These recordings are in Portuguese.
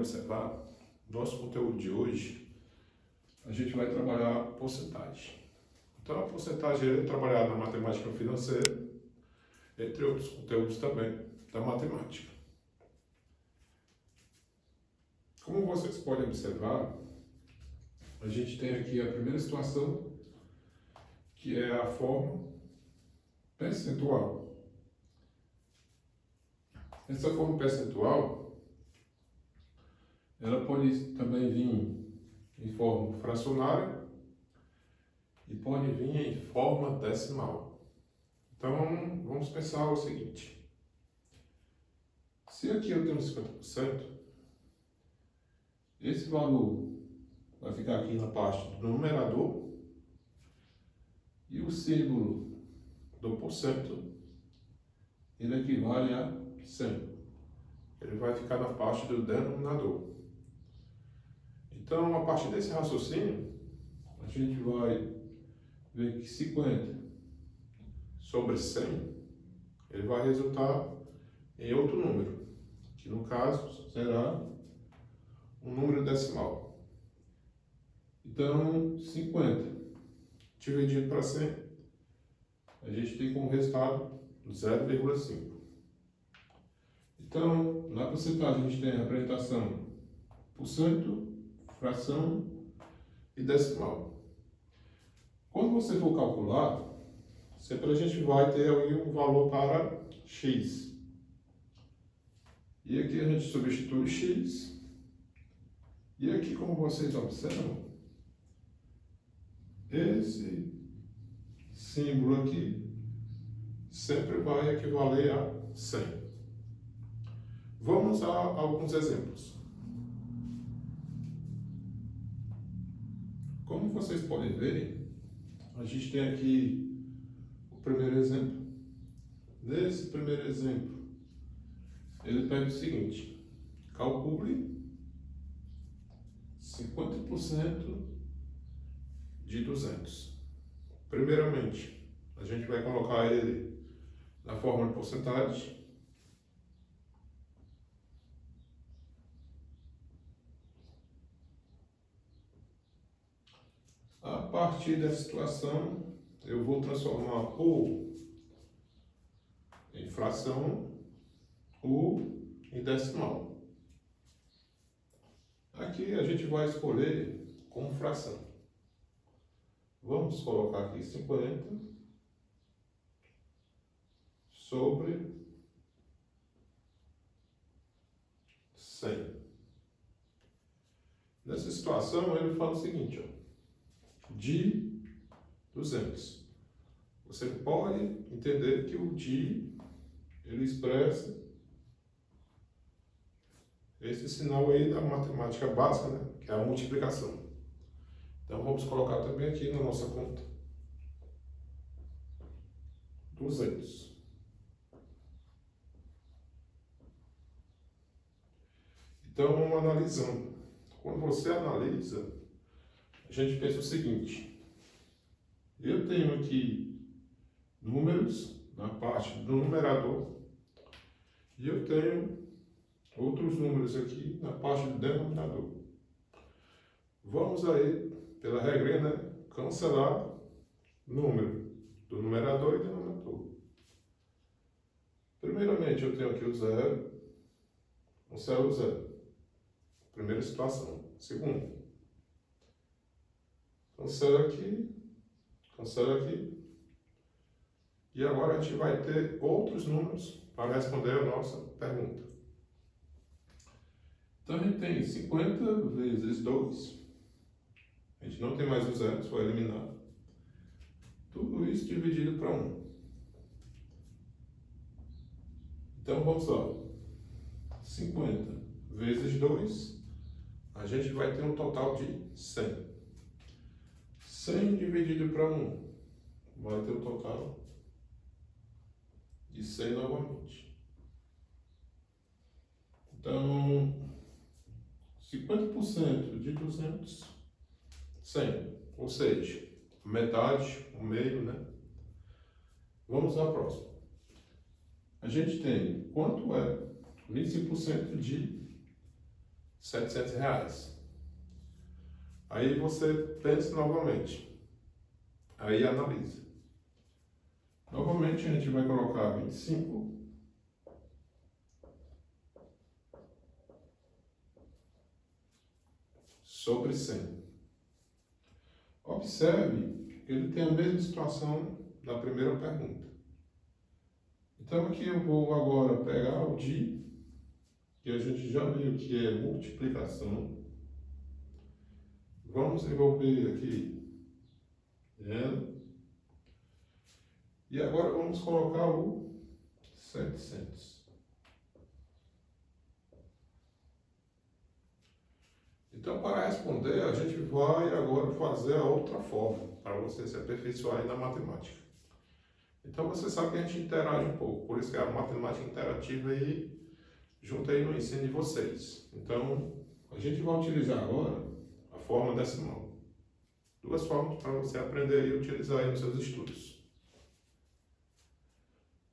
observar, nosso conteúdo de hoje, a gente vai trabalhar porcentagem. Então, a porcentagem é trabalhada na matemática financeira, entre outros conteúdos também da matemática. Como vocês podem observar, a gente tem aqui a primeira situação, que é a forma percentual. Essa forma percentual, ela pode também vir em forma fracionária e pode vir em forma decimal. Então, vamos pensar o seguinte. Se aqui eu tenho 50%, esse valor vai ficar aqui na parte do numerador e o símbolo do porcento, ele equivale a 100. Ele vai ficar na parte do denominador. Então, a partir desse raciocínio, a gente vai ver que 50 sobre 100, ele vai resultar em outro número, que no caso será um número decimal. Então, 50 dividido para 100, a gente tem como resultado 0,5. Então, na porcentagem a gente tem a representação por cento, fração e decimal. Quando você for calcular, sempre a gente vai ter aí um valor para x. E aqui a gente substitui x. E aqui, como vocês observam, esse símbolo aqui sempre vai equivaler a 100. Vamos a alguns exemplos. Como vocês podem ver, a gente tem aqui o primeiro exemplo. Nesse primeiro exemplo, ele pede o seguinte: calcule 50% de 200. Primeiramente, a gente vai colocar ele na forma de porcentagem. A partir dessa situação, eu vou transformar ou em fração ou em decimal. Aqui a gente vai escolher como fração. Vamos colocar aqui 50 sobre 100. Nessa situação, ele fala o seguinte, ó, de 200. Você pode entender que o de, ele expressa esse sinal aí da matemática básica, né? Que é a multiplicação. Então, vamos colocar também aqui na nossa conta 200. Então, vamos analisando. Quando você analisa, a gente pensa o seguinte: eu tenho aqui números na parte do numerador e eu tenho outros números aqui na parte do denominador. Vamos aí, pela regra, né, cancelar número do numerador e denominador. Primeiramente, eu tenho aqui o zero, cancelo o zero. Primeira situação. Segundo, cancela aqui. E agora a gente vai ter outros números para responder a nossa pergunta. Então a gente tem 50 vezes 2. A gente não tem mais o zero, só eliminar. Tudo isso dividido para 1. Então vamos lá. 50 vezes 2, a gente vai ter um total de 100. 100 dividido para 1, vai ter um total de 100 novamente. Então, 50% de 200, 100. Ou seja, metade, o meio, né? Vamos à próxima. A gente tem quanto é 25% de R$ 700. Aí você pensa novamente. Aí analisa. Novamente a gente vai colocar 25 sobre 100. Observe que ele tem a mesma situação da primeira pergunta. Então aqui eu vou agora pegar o DI, que a gente já viu que é multiplicação. Vamos envolver aqui N. E agora vamos colocar o 700. Então, para responder, a gente vai agora fazer a outra forma, para você se aperfeiçoar aí na matemática. Então, você sabe que a gente interage um pouco, por isso que a matemática interativa aí, junto aí no ensino de vocês. Então, a gente vai utilizar agora a forma decimal. Duas formas para você aprender e utilizar aí nos seus estudos.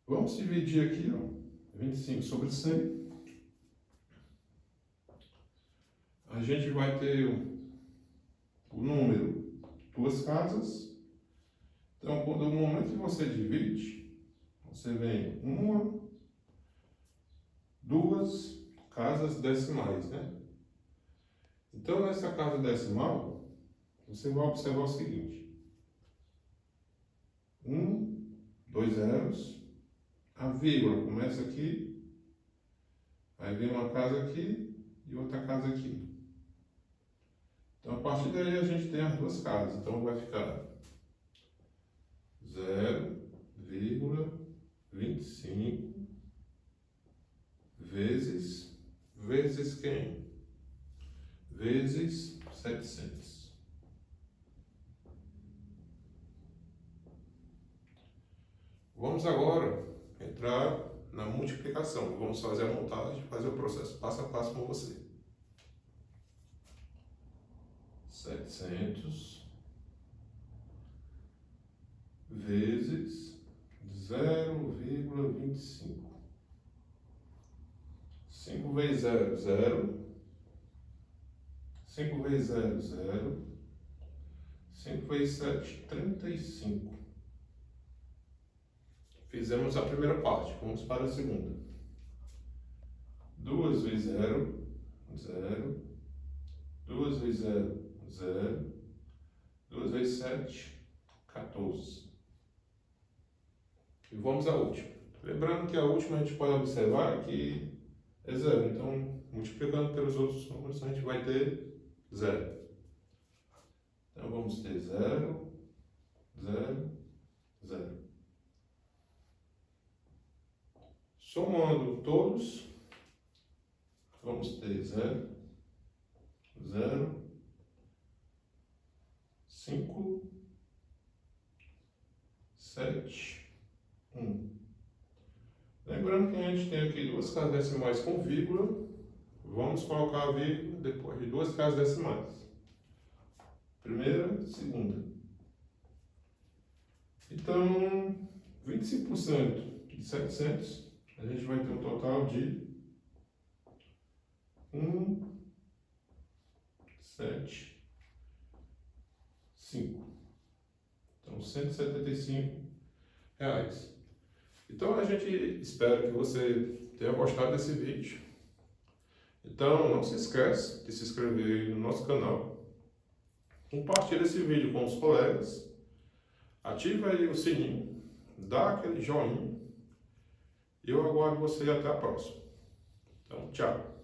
Vamos dividir aqui, ó, 25 sobre 100. A gente vai ter o número duas casas. Então, quando no momento que você divide, você vem uma, duas casas decimais, né? Então, nessa casa decimal, você vai observar o seguinte: 2 zeros, a vírgula começa aqui, aí vem uma casa aqui e outra casa aqui. Então, a partir daí a gente tem as duas casas. Então, vai ficar 0,25 vezes quem? Vezes 700. Vamos agora entrar na multiplicação. Vamos fazer a montagem, fazer o processo passo a passo com você. 700 vezes 0,25. 5 vezes 0, 0. 5 vezes 0, 0. 5 vezes 7, 35. Fizemos a primeira parte, vamos para a segunda. 2 vezes 0, 0. 2 vezes 0, 0. 2 vezes 7, 14. E vamos à última. Lembrando que a última a gente pode observar que é 0. Então, multiplicando pelos outros números, a gente vai ter 0. Então, vamos ter 0, 0, 0. Somando todos, vamos ter 0, 0, 5, 7, 1. Lembrando que a gente tem aqui duas casas decimais com vírgula. Vamos colocar a vírgula depois de duas casas decimais. Primeira, segunda. Então, 25% de 700, a gente vai ter um total de 175. Então, R$ 175. Então, a gente espera que você tenha gostado desse vídeo. Então, não se esqueça de se inscrever no nosso canal. Compartilhe esse vídeo com os colegas. Ative aí o sininho. Dá aquele joinha. E eu aguardo você até a próxima. Então, tchau.